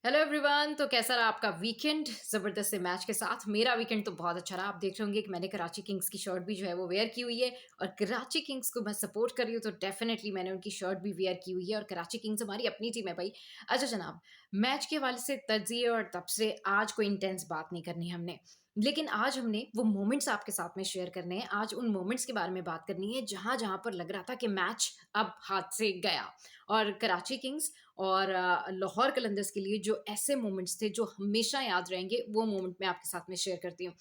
Hello everyone. तो कैसा रहा आपका वीकेंड जबरदस्त से मैच के साथ? मेरा वीकेंड तो बहुत अच्छा रहा। आप देख रहे होंगे कि मैंने कराची किंग्स की शर्ट भी जो है वो वेयर की हुई है और कराची किंग्स को मैं सपोर्ट कर रही हूँ, तो डेफिनेटली मैंने उनकी शर्ट भी वेयर की हुई है और कराची किंग्स हमारी अपनी टीम है भाई। अच्छा जनाब, मैच के हवाले से तजिए और तब से आज कोई इंटेंस बात नहीं करनी हमने, लेकिन आज हमने वो मोमेंट्स आपके साथ में शेयर करने हैं। आज उन मोमेंट्स के बारे में बात करनी है जहां जहां पर लग रहा था कि मैच अब हाथ से गया। और कराची किंग्स और लाहौर कलंदर्स के लिए जो ऐसे मोमेंट्स थे जो हमेशा याद रहेंगे, वो मोमेंट मैं आपके साथ में शेयर करती हूँ।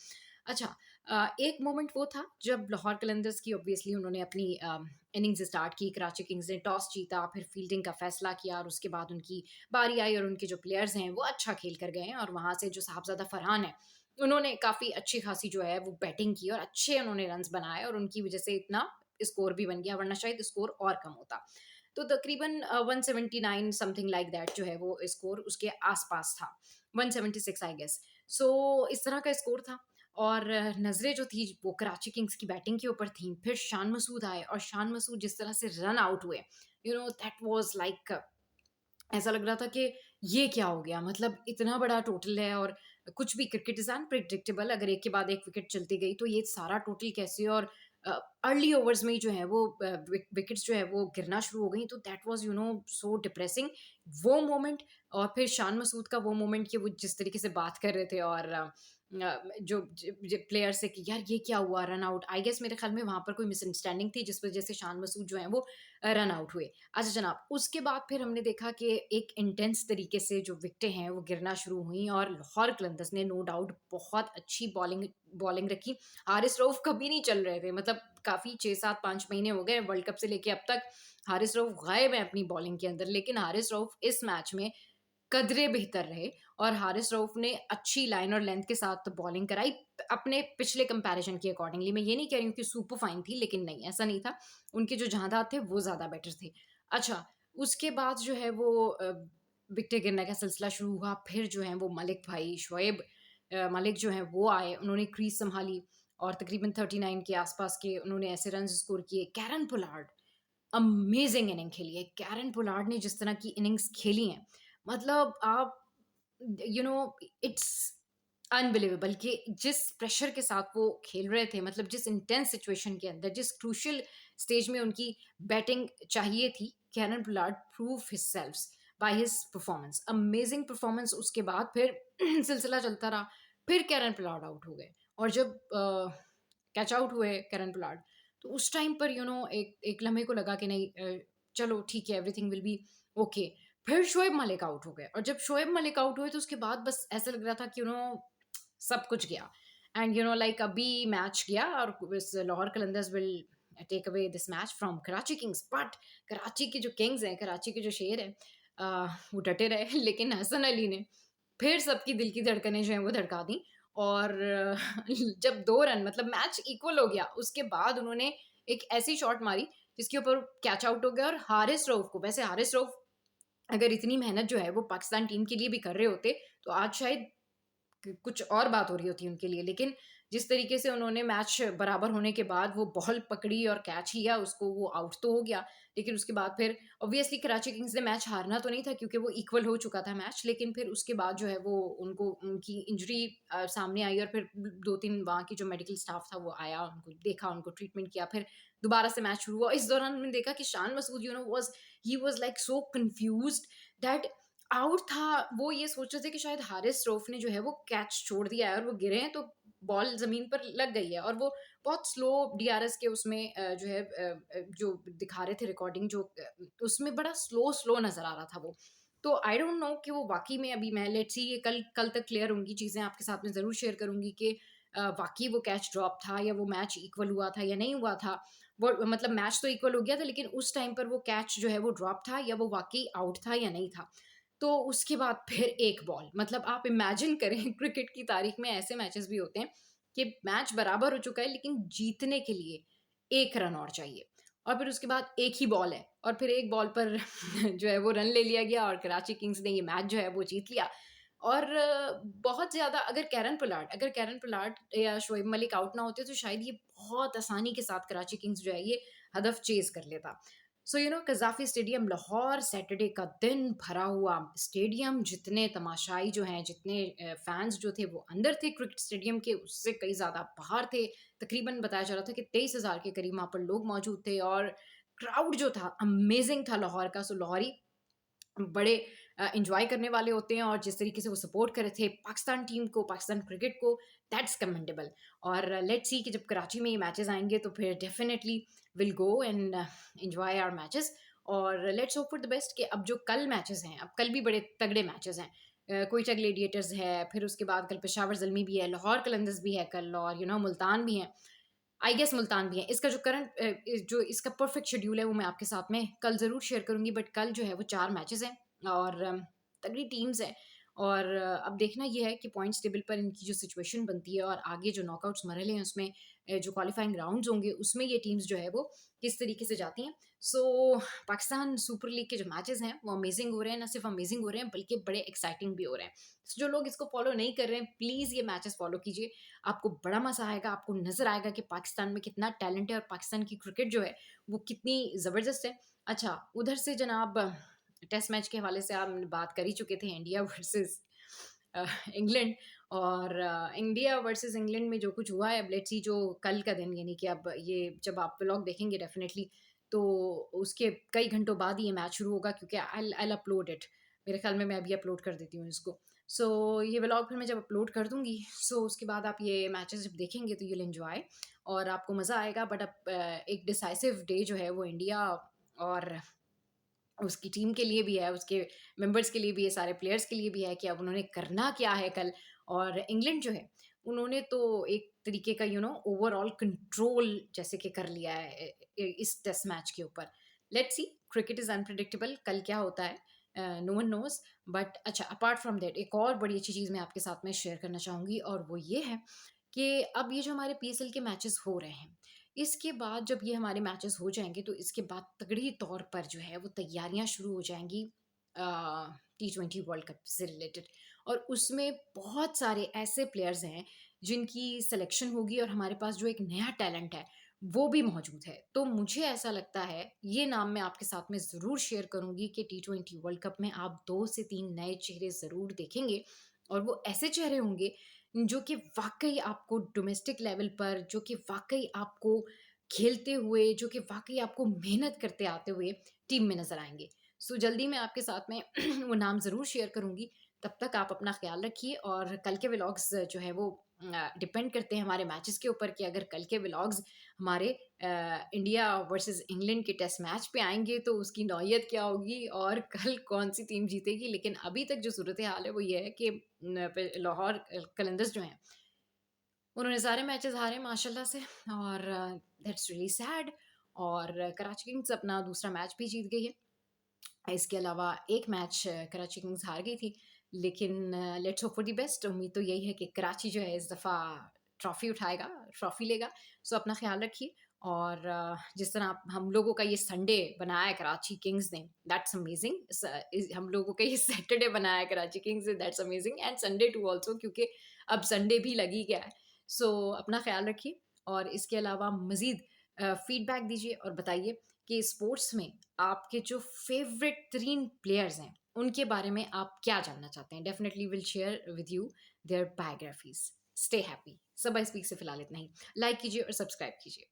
अच्छा, एक मोमेंट वो था जब लाहौर कलंदर्स की ऑब्वियसली उन्होंने अपनी इनिंग्स स्टार्ट की। कराची किंग्स ने टॉस जीता, फिर फील्डिंग का फैसला किया और उसके बाद उनकी बारी आई और उनके जो प्लेयर्स हैं वो अच्छा खेल कर गए हैं। और वहां से जो साहबजादा फरहान है, उन्होंने काफी अच्छी खासी जो है वो बैटिंग की और अच्छे उन्होंने रन्स बनाए और उनकी वजह से इतना स्कोर भी बन गया, वरना शायद स्कोर और कम होता। तो तकरीबन 179 समथिंग लाइक दैट जो है वो स्कोर उसके आसपास था, 176 आई गेस। सो इस तरह का स्कोर था और नजरें जो थी वो कराची किंग्स की बैटिंग के ऊपर थी। फिर शान मसूद आए और शान मसूद जिस तरह से रन आउट हुए, दैट वाज लाइक, ऐसा लग रहा था कि ये क्या हो गया। मतलब इतना बड़ा टोटल है और कुछ भी, क्रिकेट इज अनप्रिडिक्टेबल। अगर एक के बाद एक विकेट चलती गई तो ये सारा टोटल कैसे। और अर्ली ओवर्स में ही जो है वो विकेट्स जो है वो गिरना शुरू हो गई, तो दैट वाज सो डिप्रेसिंग वो मोमेंट। और फिर शान मसूद का वो मोमेंट कि वो जिस तरीके से बात कर रहे थे और जो प्लेयर से कि यार ये क्या हुआ, रन आउट। आई गेस मेरे ख्याल में वहां पर कोई मिसअंडरस्टैंडिंग थी जिस वजह से शान मसूद जो है वो रन आउट हुए। अच्छा जनाब, उसके बाद फिर हमने देखा कि एक इंटेंस तरीके से जो विकेटें हैं वो गिरना शुरू हुई और लाहौर कलंदर्स ने नो डाउट बहुत अच्छी बॉलिंग बॉलिंग रखी। हारिस रऊफ कभी नहीं चल रहे थे, मतलब काफी 6 7 5 महीने हो गए वर्ल्ड कप से लेके अब तक हारिस रऊफ गायब है अपनी बॉलिंग के अंदर, लेकिन हारिस रऊफ इस मैच में कदरे बेहतर रहे और हारिस रऊफ ने अच्छी लाइन और लेंथ के साथ बॉलिंग कराई अपने पिछले कंपैरिजन के अकॉर्डिंगली। मैं ये नहीं कह रही हूँ कि सुपर फाइन थी, लेकिन नहीं, ऐसा नहीं था। उनके जो जहादात थे वो ज्यादा बेटर थे। अच्छा, उसके बाद जो है वो विकेटें गिरने का सिलसिला शुरू हुआ। फिर जो है वो मलिक भाई शोएब मलिक जो है वो आए, उन्होंने क्रीज संभाली और तकरीबन 39 के आसपास के उन्होंने ऐसे रन स्कोर किए। कैरन पोलार्ड अमेजिंग इनिंग खेली है। कैरन पोलार्ड ने जिस तरह की इनिंग्स खेली हैं, मतलब आप यू नो इट्स अनबिलीवेबल कि जिस प्रेशर के साथ वो खेल रहे थे, मतलब जिस इंटेंस सिचुएशन के अंदर, जिस क्रूशियल स्टेज में उनकी बैटिंग चाहिए थी, Kieron Pollard prove himself by his performance, amazing performance. उसके बाद फिर सिलसिला चलता रहा। फिर कैरन पोलार्ड आउट हो गए और जब कैच आउट हुए कैरन पोलार्ड, तो उस टाइम पर एक एक लम्हे को लगा कि नहीं, चलो ठीक है, एवरीथिंग विल बी ओके। फिर शोएब मलिक आउट हो गए और जब शोएब मलिक आउट हुए तो उसके बाद बस ऐसा लग रहा था कि सब कुछ गया। एंड लाइक अभी मैच गया और Lahore Qalandars will take away this match from Karachi Kings. But Karachi के जो किंग्स हैं, कराची के जो शेर हैं, वो डटे रहे लेकिन हसन अली ने फिर सबकी दिल की धड़कनें जो हैं वो धड़का दी। और जब 2 रन, मतलब मैच इक्वल हो गया, उसके बाद उन्होंने एक ऐसी शॉट मारी जिसके ऊपर कैच आउट हो गया। और हारिस रऊफ को, वैसे हारिस रऊफ अगर इतनी मेहनत जो है वो पाकिस्तान टीम के लिए भी कर रहे होते तो आज शायद कुछ और बात हो रही होती उनके लिए। लेकिन जिस तरीके से उन्होंने मैच बराबर होने के बाद वो बॉल पकड़ी और कैच लिया, उसको, वो आउट तो हो गया। लेकिन उसके बाद फिर ऑब्वियसली कराची किंग्स ने मैच हारना तो नहीं था क्योंकि वो इक्वल हो चुका था मैच। लेकिन फिर उसके बाद जो है वो उनको उनकी इंजरी सामने आई और फिर 2 3 वहाँ की जो मेडिकल स्टाफ था वो आया, उनको देखा, उनको ट्रीटमेंट किया, फिर दोबारा से मैच शुरू हुआ। इस दौरान हमने देखा कि Shan Masood was he was like so confused that out था। वो ये सोच रहे थे कि शायद हारिस रऊफ ने जो है वो कैच छोड़ दिया है और वो गिरे हैं तो बॉल जमीन पर लग गई है। और वो बहुत स्लो डीआरएस के उसमें जो है जो दिखा रहे थे रिकॉर्डिंग, जो उसमें बड़ा स्लो स्लो नजर आ रहा था वो। तो आई डोंट नो कि वो वाकई में, अभी मैं लेट्स सी, ये कल कल तक क्लियर होंगी चीजें, आपके साथ में जरूर शेयर करूंगी कि वाकई वो कैच ड्रॉप था या वो मैच इक्वल हुआ था या नहीं हुआ था। वो मतलब मैच तो इक्वल हो गया था, लेकिन उस टाइम पर वो कैच जो है वो ड्रॉप था या वो वाकई आउट था या नहीं था। तो उसके बाद फिर एक बॉल, मतलब आप इमेजिन करें क्रिकेट की तारीख में ऐसे मैचेस भी होते हैं कि मैच बराबर हो चुका है लेकिन जीतने के लिए 1 रन और चाहिए और फिर उसके बाद एक ही बॉल है और फिर एक बॉल पर जो है वो रन ले लिया गया और कराची किंग्स ने ये मैच जो है वो जीत लिया। और बहुत ज्यादा, अगर कैरन पोलार्ड या शोएब मलिक आउट ना होते तो शायद ये बहुत आसानी के साथ कराची किंग्स जो है ये हदफ चेज कर लेता। सो कज़ाफ़ी स्टेडियम लाहौर सैटरडे का दिन भरा हुआ स्टेडियम, जितने तमाशाई जो हैं, जितने फैन्स जो थे वो अंदर थे क्रिकेट स्टेडियम के, उससे कई ज़्यादा बाहर थे। तकरीबन बताया जा रहा था कि 23,000 के करीब वहाँ पर लोग मौजूद थे और क्राउड जो था अमेज़िंग था लाहौर का। सो लाहौरी बड़े एन्जॉय करने वाले होते हैं और जिस तरीके से वो सपोर्ट कर रहे थे पाकिस्तान टीम को, पाकिस्तान क्रिकेट को, दैट्स कमेंडेबल। और लेट्स सी कि जब कराची में ये मैचेस आएँगे तो फिर definitely will go and enjoy our matches. और let's hope for the best कि अब जो कल मैचेस हैं, अब कल भी बड़े तगड़े मैचेस हैं। क्वेटा ग्लेडिएटर्स है, फिर उसके बाद कल पेशावर ज़ल्मी भी है, लाहौर कलंदर्स भी है कल, और मुल्तान भी है। आई गेस मुल्तान भी है। इसका जो जो इसका परफेक्ट शेड्यूल है वो मैं आपके साथ में कल ज़रूर शेयर करूँगी, बट कल जो है वो 4 मैचेज़ हैं और तगड़ी टीम्स हैं। और अब देखना ये है कि पॉइंट्स टेबल पर इनकी जो सिचुएशन बनती है और आगे जो नॉकआउट्स मरहले हैं उसमें जो क्वालिफाइंग राउंड्स होंगे उसमें ये टीम्स जो है वो किस तरीके से जाती हैं। सो पाकिस्तान सुपर लीग के जो मैचेज़ हैं वो अमेज़िंग हो रहे हैं, ना सिर्फ अमेज़िंग हो रहे हैं बल्कि बड़े एक्साइटिंग भी हो रहे हैं। So, जो लोग इसको फॉलो नहीं कर रहे हैं प्लीज़ ये मैचेज़ फॉलो कीजिए। आपको बड़ा मज़ा आएगा, आपको नज़र आएगा कि पाकिस्तान में कितना टैलेंट है और पाकिस्तान की क्रिकेट जो है वो कितनी ज़बरदस्त है। अच्छा, उधर से जनाब टेस्ट मैच के हवाले से हम बात कर ही चुके थे, इंडिया वर्सेस इंग्लैंड। और इंडिया वर्सेस इंग्लैंड में जो कुछ हुआ है, अब लेट्स सी जो कल का दिन, यानी कि अब ये जब आप व्लॉग देखेंगे डेफिनेटली तो उसके कई घंटों बाद ही ये मैच शुरू होगा, क्योंकि आई विल अपलोड इट। मेरे ख्याल में मैं अभी अपलोड कर देती हूँ इसको। सो ये व्लॉग फिर मैं जब अपलोड कर दूँगी, सो उसके बाद आप ये मैचेस जब देखेंगे तो यू विल एन्जॉय और आपको मज़ा आएगा। बट अब एक डिसाइसिव डे जो है वो इंडिया और उसकी टीम के लिए भी है, उसके मेंबर्स के लिए भी है, सारे प्लेयर्स के लिए भी है कि अब उन्होंने करना क्या है कल। और इंग्लैंड जो है, उन्होंने तो एक तरीके का ओवरऑल कंट्रोल जैसे कि कर लिया है इस टेस्ट मैच के ऊपर। Let's see, cricket is unpredictable, कल क्या होता है नो वन नोज़। बट अच्छा, अपार्ट फ्रॉम दैट एक और बड़ी अच्छी चीज़ मैं आपके साथ में शेयर करना चाहूँगी और वो ये है कि अब ये जो हमारे पीएसएल के मैचेस हो रहे हैं, इसके बाद जब ये हमारे मैचेस हो जाएँगे तो इसके बाद तगड़ी तौर पर जो है वो तैयारियाँ शुरू हो जाएँगी टी20 वर्ल्ड कप से रिलेटेड। और उसमें बहुत सारे ऐसे प्लेयर्स हैं जिनकी सिलेक्शन होगी और हमारे पास जो एक नया टैलेंट है वो भी मौजूद है। तो मुझे ऐसा लगता है, ये नाम मैं आपके साथ में ज़रूर शेयर करूँगी कि टी20 वर्ल्ड कप में आप 2 से 3 नए चेहरे ज़रूर देखेंगे और वो ऐसे चेहरे होंगे जो कि वाक़ई आपको डोमेस्टिक लेवल पर, जो कि वाक़ई आपको खेलते हुए, जो कि वाक़ई आपको मेहनत करते आते हुए टीम में नज़र आएँगे। सो जल्दी मैं आपके साथ में वो नाम ज़रूर शेयर करूँगी। तब तक आप अपना ख़्याल रखिए और कल के व्लॉग्स जो है वो डिपेंड करते हैं हमारे मैचेस के ऊपर कि अगर कल के व्लॉग्स हमारे इंडिया वर्सेस इंग्लैंड के टेस्ट मैच पे आएँगे तो उसकी नौइयत क्या होगी और कल कौन-सी टीम जीतेगी। लेकिन अभी तक जो सूरत-ए-हाल है वो ये है कि लाहौर कलंदर्स जो हैं, उन्होंने सारे मैचेस हारे माशाल्लाह से और दैट्स रियली सैड। और कराची किंग्स अपना दूसरा मैच भी जीत गई है। इसके अलावा एक मैच कराची किंग्स हार गई थी, लेकिन let's hope for the best. उम्मीद तो यही है कि कराची जो है इस दफ़ा ट्रॉफ़ी उठाएगा, ट्रॉफ़ी लेगा। सो अपना ख़्याल रखिए। और जिस तरह हम लोगों का ये संडे बनाया है कराची किंग्स ने, दैट्स अमेजिंग। हम लोगों का ये सैटरडे बनाया है कराची किंग्स ने, that's amazing, and Sunday too also, क्योंकि अब संडे भी लग ही गया है। सो अपना ख़्याल रखिए और इसके अलावा मज़ीद फीडबैक दीजिए और बताइए कि स्पोर्ट्स में आपके जो फेवरेट 3 प्लेयर्स हैं, उनके बारे में आप क्या जानना चाहते हैं? Definitely will share with you their biographies. Stay happy. सब आई स्पीक से फिलहाल इतना ही। लाइक कीजिए और सब्सक्राइब कीजिए।